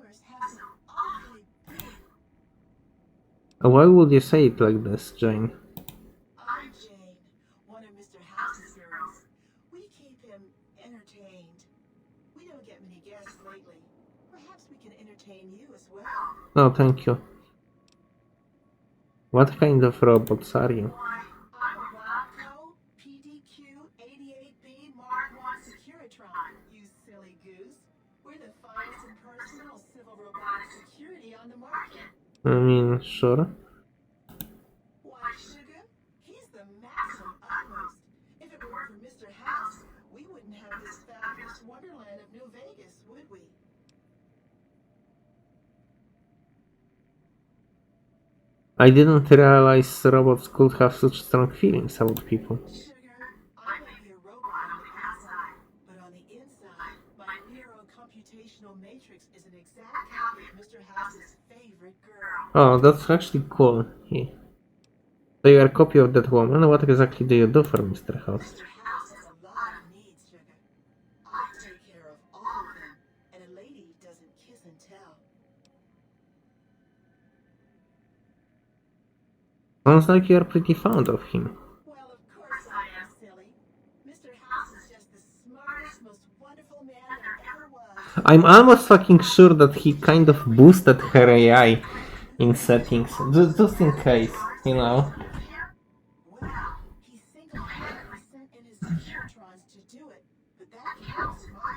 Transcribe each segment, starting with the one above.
course, have some awfully big. Why would you say it like this, Jane? I'm Jane, one of Mr. House's girls. We keep him entertained. We don't get many guests lately. Perhaps we can entertain you as well. No, thank you. What kind of robots are you? Why, I'm a Robco PDQ-88B Mark I Securitron, you silly goose. We're the finest and personal civil robotic security on the market. I mean, sure. Why, sugar, he's the maximum utmost. If it weren't for Mr. House, we wouldn't have this fabulous wonderland of New Vegas, would we? I didn't realize robots could have such strong feelings about people. Sugar, I may be a robot on the outside, but on the inside, my neuro-computational matrix is an exact copy of Mr. House's favorite girl. Oh, that's actually cool. Yeah. So you are a copy of that woman. What exactly do you do for Mr. House? Mr. House has a lot of needs, sugar. I take care of all of them, and a lady doesn't kiss and tell. Sounds like you are pretty fond of him. Well, of course I am, silly. Mr. House is just the smartest, most wonderful man there ever was. I'm almost fucking sure that he kind of boosted her AI in settings, just in case, you know. Well, he single-handedly sent in his Securitrons to do it, but that counts in my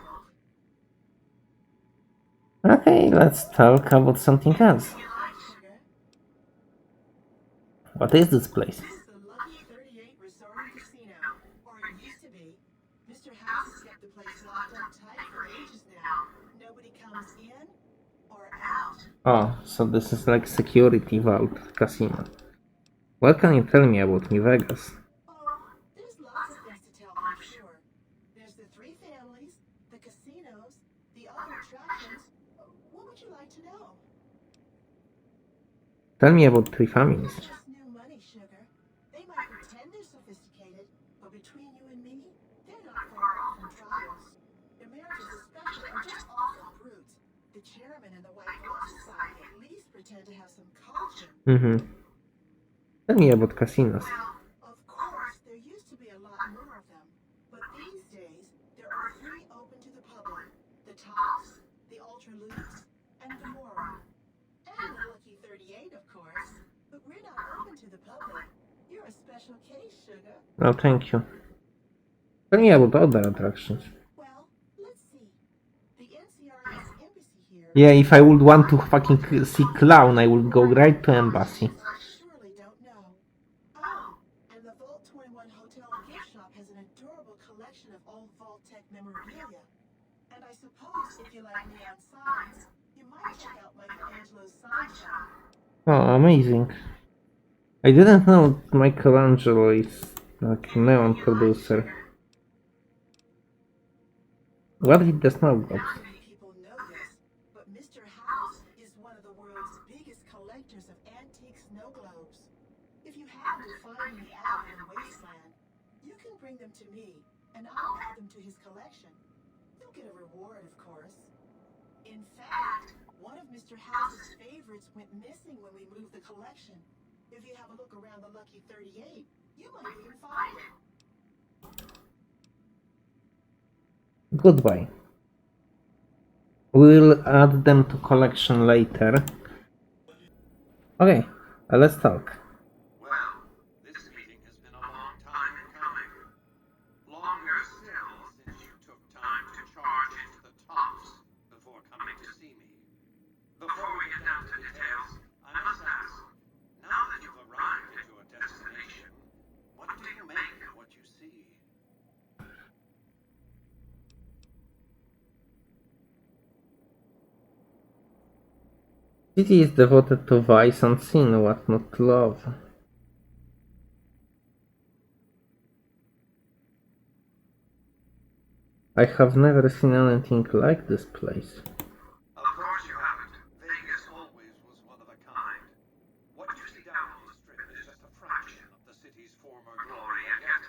book. Okay, let's talk about something else. Hi, sugar. What is this place? This is the Lucky 38 Resort and Casino, or it used to be. Mr. House has kept the place locked up tight for ages now. Nobody comes in or out. Oh, so this is like security vault casino. What can you tell me about New Vegas? Oh, there's lots of things to tell, I'm sure. There's the three families, the casinos, the other attractions. What would you like to know? Tell me about three families. It's just new money, sugar. They might pretend they're sophisticated, but between you and me, they're not far off from trials. Americans especially are just awful brutes. The chairman and the White Glove Society at least pretend to have some culture. Tell me about casinos. Well, of course, there used to be a lot more of them, but these days there are three open to the public: the Tops, the Ultralutes, and the Mora. And the Lucky 38, of course. But we're not open to the public. You're a special case, sugar. No, thank you. Tell me about other attractions. Well, let's see. The NCR's embassy here. Yeah, if I would want to fucking see Clown, I would go right to embassy. I surely don't know. Oh, and the Vault 21 Hotel and Gift Shop has an adorable collection of old Vault Tech memorabilia. And I suppose if you like neon signs, you might check out Michelangelo's sign shop. Oh, amazing. I didn't know Michelangelo is like neon producer. What did the snow globes? Not many people know this, but Mr. House is one of the world's biggest collectors of antique snow globes. If you happen to find me out in the wasteland, you can bring them to me, and I'll add them to his collection. You'll get a reward, of course. In fact, one of Mr. House's favorites went missing when we moved the collection. If you have a look around the Lucky 38, you might even find it. Goodbye. We'll add them to collection later. Okay, let's talk. Well, this meeting has been a long time in coming. Longer still since you took time to charge into the Tops before coming to see me. Before we get down to details, I must ask, now that you've arrived at your destination, what do you make of what you see? City is devoted to vice and sin, what not to love. I have never seen anything like this place. Of course you haven't. Vegas always was one of a kind. What you see down on the strip is just a fraction of the city's former glory, and yet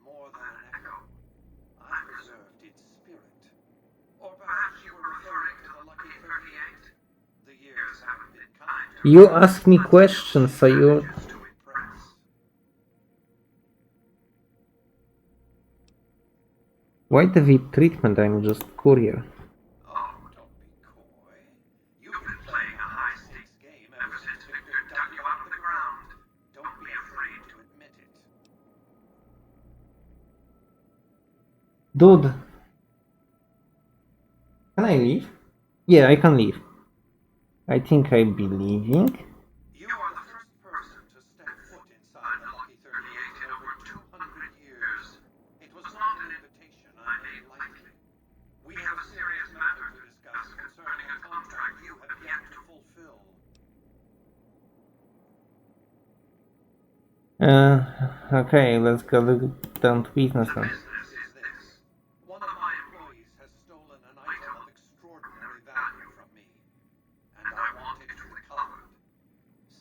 more than an echo. I preserved its spirit. Or perhaps you were referring to the Lucky 38? You ask me questions, so you... Manages to impress. Why the VIP treatment? I'm just courier. Oh, don't be coy. You've been playing a high-stakes game ever since Victor dug you out of the ground. Don't be afraid to admit it. Dude, can I leave? Yeah, I can leave. I think I'll be leaving. You are the first person to step foot inside the Lucky 38 in over 200 years. It was not an invitation I made lightly. We have a serious matter to discuss concerning a contract you have yet to fulfill. Okay, let's go down to business The then. business is this. One of my employees has stolen an item of extraordinary value from me, and I want it recovered.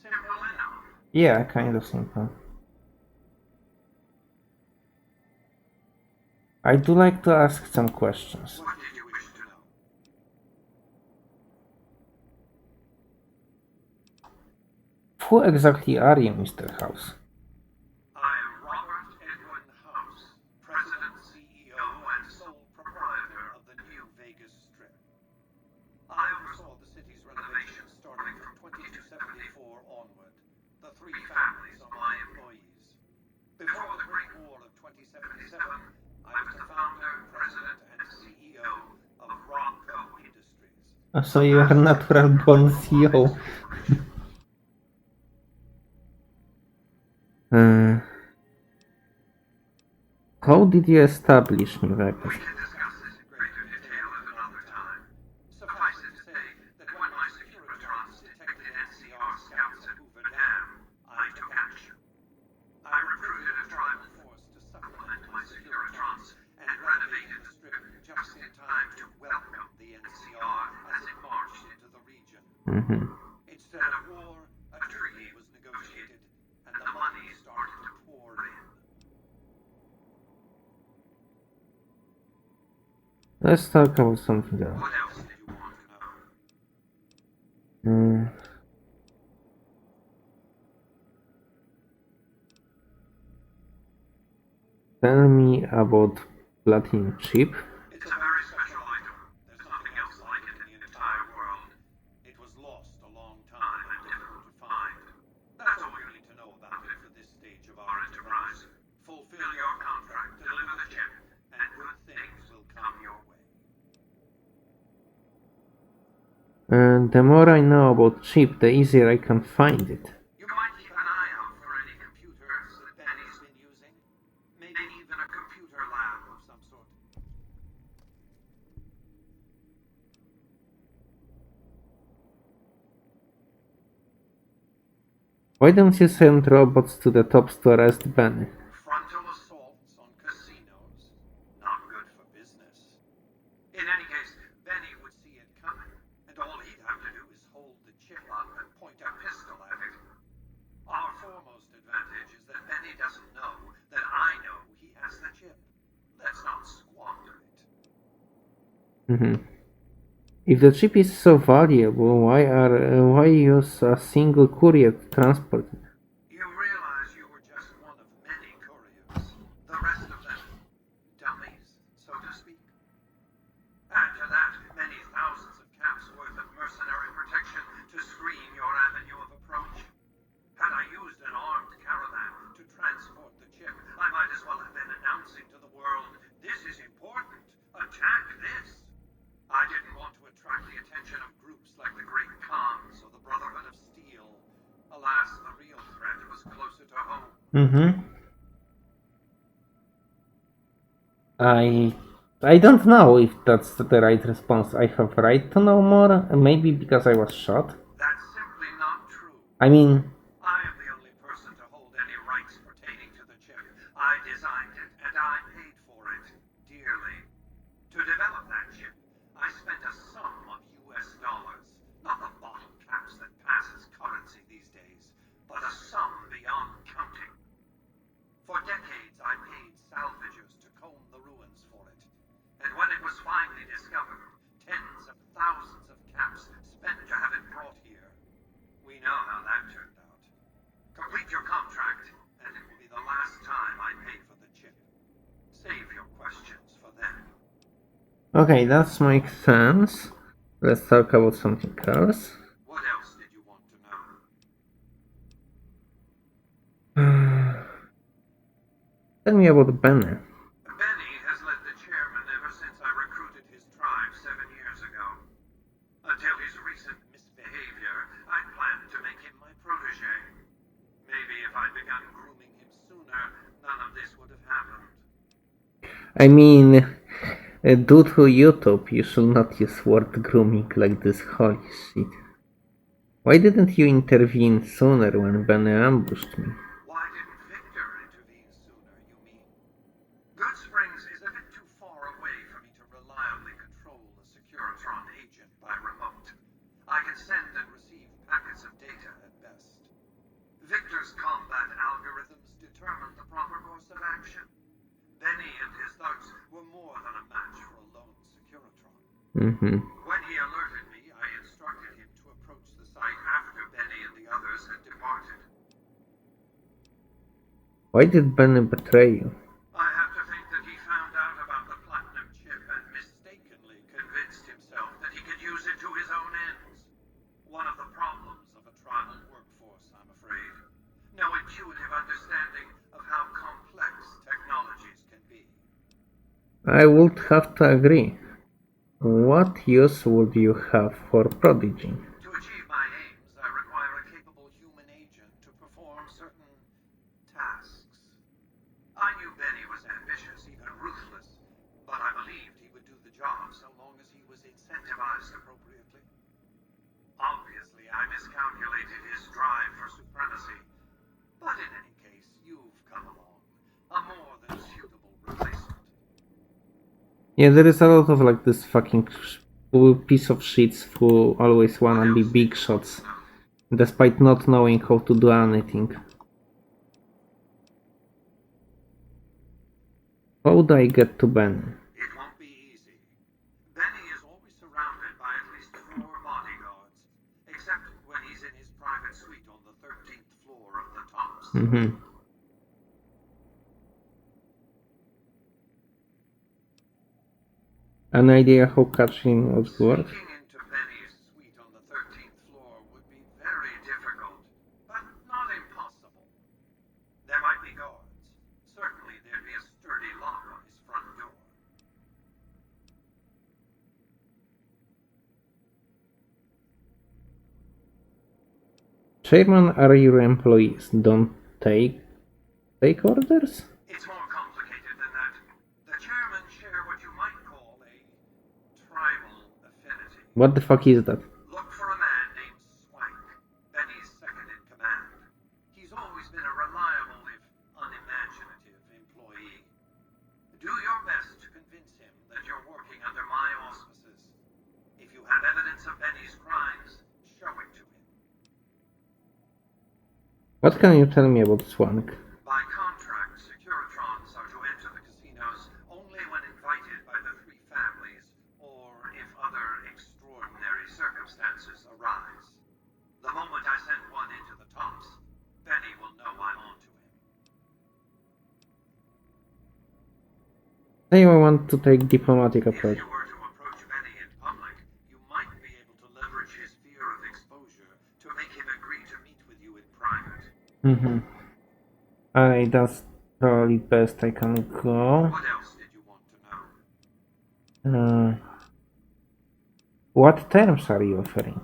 Simple enough. Yeah, kind of simple. I do like to ask some questions. What did you wish to know? Who exactly are you, Mr. House? I am Robert Edwin House, President, CEO, and sole proprietor of the new Vegas Strip. I oversaw the city's renovations starting from 2274 onward. The three families are my employees. Before the Great War of 2077, I was the founder, president, and CEO of Ronco Industries. So you are natural born CEO. How did you establish New Vegas? We can discuss this in greater detail at another time. Suffice it to say that when my Securitrons detected NCR scouts at Hoover Dam, I took action. I recruited a tribal force to supplement my Securitrons and renovated the Strip just in time to welcome the NCR as it marched into the region. Instead of war, a treaty was negotiated, and the money started to pour in. Let's talk about something else. What else did you want to know? Tell me about platinum chip. It's a very special item. There's nothing else like it in the entire world. It was lost a long time and difficult to find. That's all you need to know about it for this stage of our enterprise. Fulfill your contract, deliver the chip, and good things will come your way. The more I know about chip, the easier I can find it. You might keep an eye out for any computers that Benny's been using. Maybe even a computer lab of some sort. Why don't you send robots to the tops to arrest Benny? Frontal assaults on casinos. Not good for business. In any case, Benny would see it coming, and all he'd have to do is hold the chip up and point a pistol at it. Our foremost advantage is that Benny doesn't know that I know he has the chip. Let's not squander it. If the chip is so valuable, why use a single courier to transport it? You realize you were just one of many couriers. The rest of them, dummies, so to speak. Add to that many thousands of caps worth of mercenary protection to screen your avenue of approach. Had I used an armed caravan to transport the chip, I might as well have been announcing to the world, this is important, attack this. I didn't want to attract the attention of groups like the Great Khans or the Brotherhood of Steel. Alas, the real threat was closer to home. I don't know if that's the right response. I have right to know more, maybe because I was shot. That's simply not true. I mean, I am the only person to hold any rights pertaining to the chip. I designed it, and I paid for it dearly. To develop that chip, I spent a sum of US dollars. Not the bottle caps that pass as currency these days, but a sum beyond counting. For decades, I paid salvagers to comb the ruins for it. And when it was finally discovered, tens of thousands of caps spent to have it brought here. We We know how that turned out. Complete your contract, and it will be the last time I pay for the chip. Save your questions for then. Okay, that makes sense. Let's talk about something else. What else did you want to know? Tell me about Benny. Benny has led the chairman ever since I recruited his tribe 7 years ago. Until his recent misbehavior, I planned to make him my protege. Maybe if I'd begun grooming him sooner, none of this would have happened. I mean, due to YouTube, you should not use word grooming like this, holy shit. Why didn't you intervene sooner when Benny ambushed me? Why didn't Victor intervene sooner, you mean? Good Springs is a bit too far away for me to reliably control a Securitron agent by remote. I can send and receive packets of data at best. Victor's combat algorithms determine the proper course of action. Benny and his thugs were more than a match for a lone Securitron. When he alerted me, I instructed him to approach the site after Benny and the others had departed. Why did Benny betray you? I have to think that he found out about the platinum chip and mistakenly convinced himself that he could use it to his own ends. One of the problems of a tribal workforce, I'm afraid. No intuitive understanding of how complex technologies can be. I would have to agree. What use would you have for Prodigy? To achieve my aims, I require a capable human agent to perform certain tasks. I knew Benny was ambitious, even ruthless, but I believed he would do the job so long as he was incentivized appropriately. Obviously, I miscalculated his drive for supremacy, but in any case, you've come along, a more than suitable replacement. Yeah, there is a lot of like this fucking piece of shits who always wanna be big shots, despite not knowing how to do anything. How do I get to Benny? It won't be easy. Benny is always surrounded by at least 4 bodyguards, except when he's in his private suite on the 13th floor of the Tops. An idea how catching would work? Sneaking into Benny's suite on the 13th floor would be very difficult, but not impossible. There might be guards. Certainly there'd be a sturdy lock on his front door. Chairman, are your employees? Don't take orders? It's more complicated than that. The chairmen share what you might call a tribal affinity. What the fuck is that? Look for a man named Swank, Benny's second in command. He's always been a reliable, if unimaginative, employee. Do your best to convince him that you're working under my auspices. If you have evidence of Benny's crimes, show it to him. What can you tell me about Swank? By contract, Securitrons are to enter the casinos only when invited by the 3 families, or if other extraordinary circumstances arise. The moment I send one into the Tops, Benny will know I'm on to him. I want to take diplomatic approach. If you were to approach Benny in public, you might be able to leverage his fear of exposure to make him agree to meet with you in private. Alright, that's probably best I can go. What else did you want to know? What terms are you offering?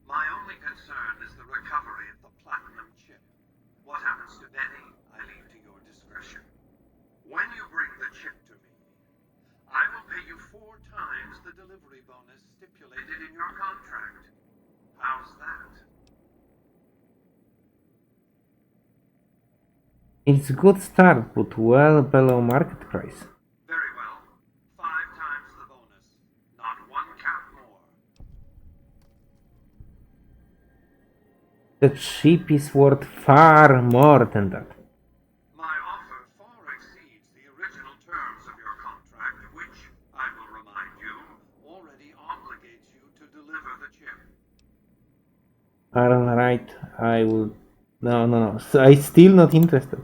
My only concern is the recovery of the platinum chip. What happens to Benny, I leave to your discretion. When you bring the chip to me, I will pay you 4 times the delivery bonus stipulated in your contract. How's that? It's a good start, but well below market price. Very well. 5 times the bonus. Not 1 cap more. The chip is worth far more than that. My offer far exceeds the original terms of your contract, which, I will remind you, already obligates you to deliver the chip. Alright Alright, I will... No. So I'm still not interested.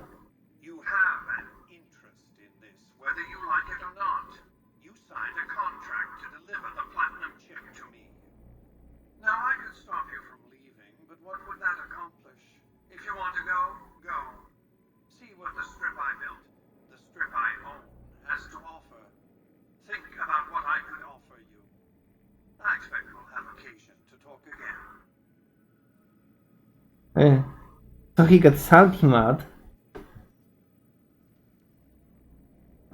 You have an interest in this, whether you like it or not. You signed a contract to deliver the platinum chip to me. Now, I could stop you from leaving, but what would that accomplish? If you want to go, go. See what the strip I built, the strip I own, has to offer. Think about what I could offer you. I expect we'll have occasion to talk again. So he got salty mad.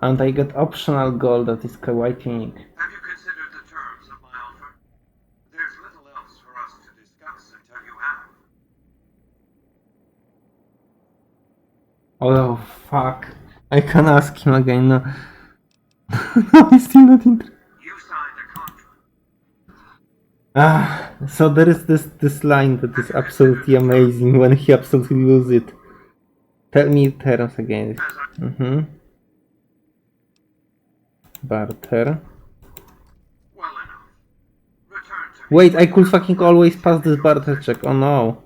And I got optional gold that is quite unique. Have you considered the terms of my offer? There's little else for us to discuss until you have. Oh fuck. I can ask him again. No, no, I'm still not interested. You signed a contract. So there is this line that is absolutely amazing when he absolutely loses it. Tell me terms again. Barter. Well enough. Return to me. Wait, I could fucking always pass this barter check. Oh no.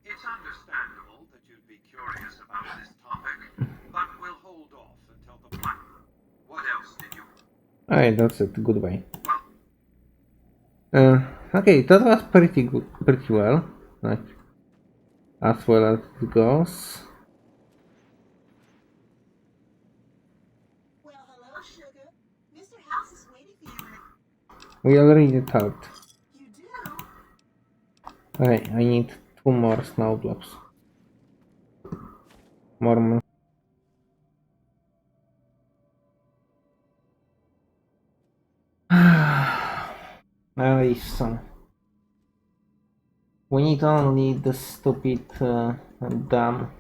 It's understandable that you'd be curious about this topic, but we'll hold off until the platinum. What else did you... Alright, that's it. Goodbye. Well, Okay, that was pretty good, pretty well. Like, as well as it goes. Well, hello, sugar. Mr. House is waiting for you. We already talked. You do? Okay, I need 2 more snow globes. More. Alright, so we need only the stupid dam,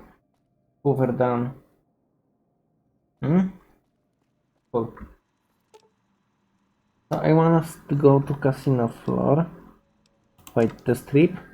Hoover dam. Cool. So I want us to go to casino floor. Wait, the strip.